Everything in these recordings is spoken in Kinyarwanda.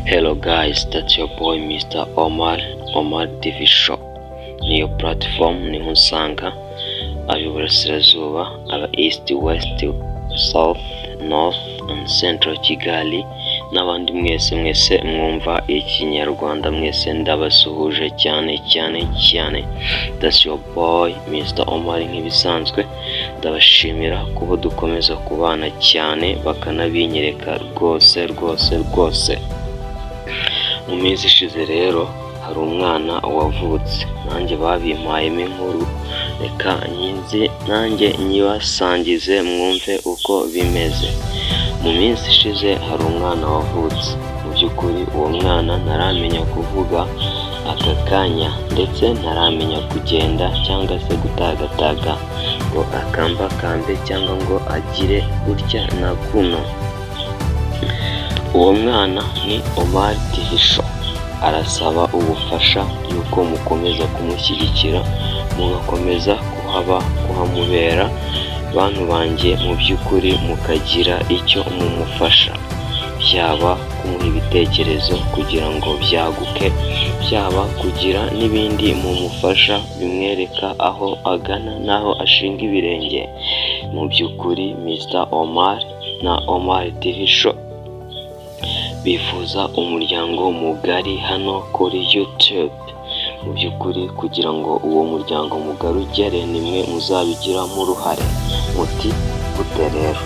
Hello guys, that's your boy Mr. Omar TV Show. Niyo platform niho usanga ab'iburasirazuba, aba East, West, South, North and Central Kigali n'abandi mwese mwumva ikinyarwanda mwese ndabasuhuje cyane. That's your boy Mr. Omar nk'ibisanzwe. Ndabashimira kuba dukomeza kubana cyane bakanabinyereka rwose. Mu minsi ishize rero hari umwana wavutse, nanjye babimpayemo inkuru, reka nanjye nyibasangize mwumve uko bimeze. Mu minsi ishize hari umwana wavutse, mu by'ukuri uwo mwana ntaramenya kuvuga aka kanya, ndetse ntaramenya kugenda cyangwa se gutagataga ngo akambe cyangwa ngo agire gutya na kuno. Uwo mwana ni Omar TV Show. Arasaba ubufasha yuko mukomeza kumushyigikira, mugakomeza kuhamubera bantu banjye, mu by'ukuri mukagira icyo mumufasha, byaba kumuha ibitekerezo kugira ngo byaguke, byaba kugira n'ibindi mumufasha bimwereka aho agana n'aho ashinga ibirenge. Mu by'ukuri Mr. Omar na Omar TV Show bifuza umuryango mugari hano kuri YouTube. Mu by'ukuri kugira ngo uwo muryango mugari ugere, nimwe muzabigiramo uruhare. Muti gute rero?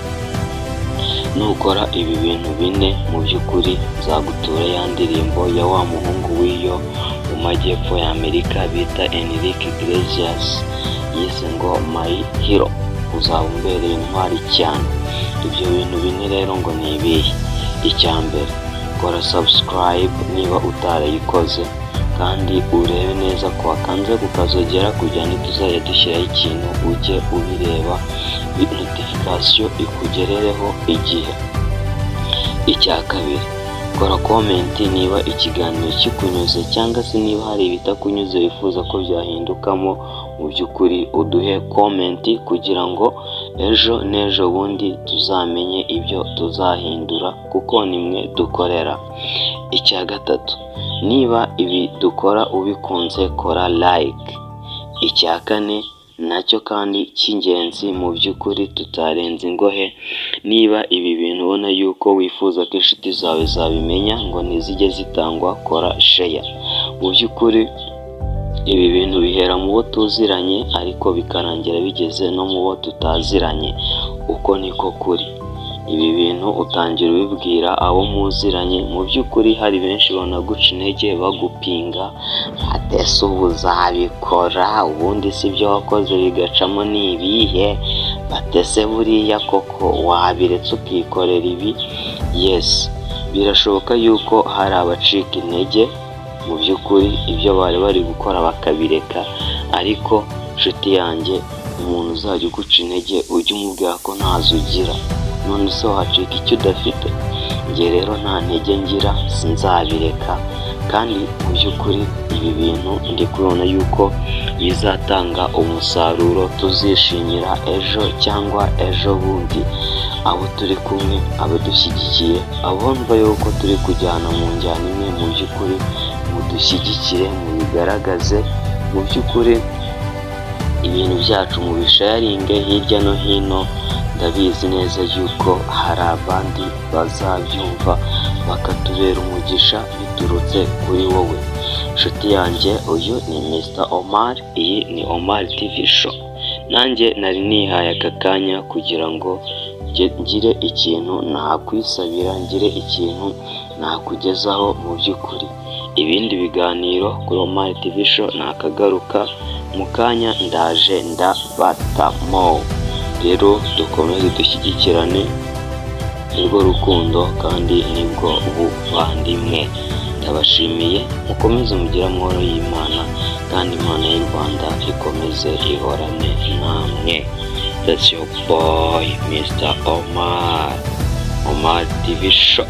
Nukora ibi bintu bine, mu by'ukuri nzagutura ya ndirimbo ya wa muhungu w'iyo mu majyepfo ya Amerika bita Enrique Iglesias yise ngo My Hero. Uzaba umbereye intwari cyane. Ibyo bintu bine rero ngo ni ibihe? Icya mbere, kora subscribe niba utarayikoze, kandi urebe neza ko wakanze kukazogera kugira ngo tuzajya dushyiraho ikintu ujye ubireba, notification ikugerereho igihe. Icya kabiri, kora comment niba ikiganiro kikunyuze, cyangwa se niba hari ibitakunyuze wifuza ko byahindukamo. Mu by'ukuri uduhe comment kugira ngo ejo n'ejo bundi tuzamenye ibyo tuzahindura, kuko nimwe dukorera. Icya gatatu, niba ibi dukora ubikunze, kora like. Icya kane nacyo kandi cy'ingenzi, mu by'ukuri tutarenze ingohe, niba ibi bintu ubona yuko wifuza ko inshuti zawe zabimenya ngo ntizijye zitangwa, kora share. Mu by'ukuri ibi bintu bihera mu bo tuziranye, ariko bikarangira bigeze no mu bo tutaziranye. Uko niko kuri. Ibi bintu utangira ubibwira abo muziranye, mu by'ukuri hari benshi banaguca intege bagupinga, atese ubu uzabikora, ubundi si byo wakoze bigacamo ni ibihe, batese buriya koko wabiretse ukikorera ibi. Yes, birashoboka yuko hari abacika intege, mu by'ukuri ibyo bari gukora bakabireka, ariko nshuti yanjye, umuntu uzajya uguca intege ujye umubwira ko ntazo ugira. None se wacika icyo udafite? Njye rero nta ntege ngira, sinzabireka, kandi mu by'ukuri ibi bintu ndi kubona yuko bizatanga umusaruro tuzishimira ejo cyangwa ejo bundi. Abo turi kumwe, abadushyigikiye, abumva yuko turi kujyana mu njyana imwe, mu by'ukuri mudushyigikire, mubigaragaze. Mu by'ukuri ibintu byacu mubisharinge hirya no hino. Ndabizi neza yuko hari abandi bazabyumva bakatubera umugisha biturutse kuri wowe. Nshuti yanjye, uyu ni Mr. Omar, iyi ni Omar TV Show. Nanjye nari nihaye aka kanya kugira ngo ngire ikintu nakwisabira, ngire ikintu nakugezaho. Mu by'ukuri ibindi biganiro kuri Omar TV Show nakagaruka mu kanya, ndaje ndabatamo. Rero dukomeze dushyigikirane, nibwo rukundo kandi nibwo ubuvandimwe. Ndabashimiye, mukomeze mugire amahoro y'Imana, kandi Imana y'u Rwanda ikomeze ihorane namwe. That's your boy Mr. Omar TV Show.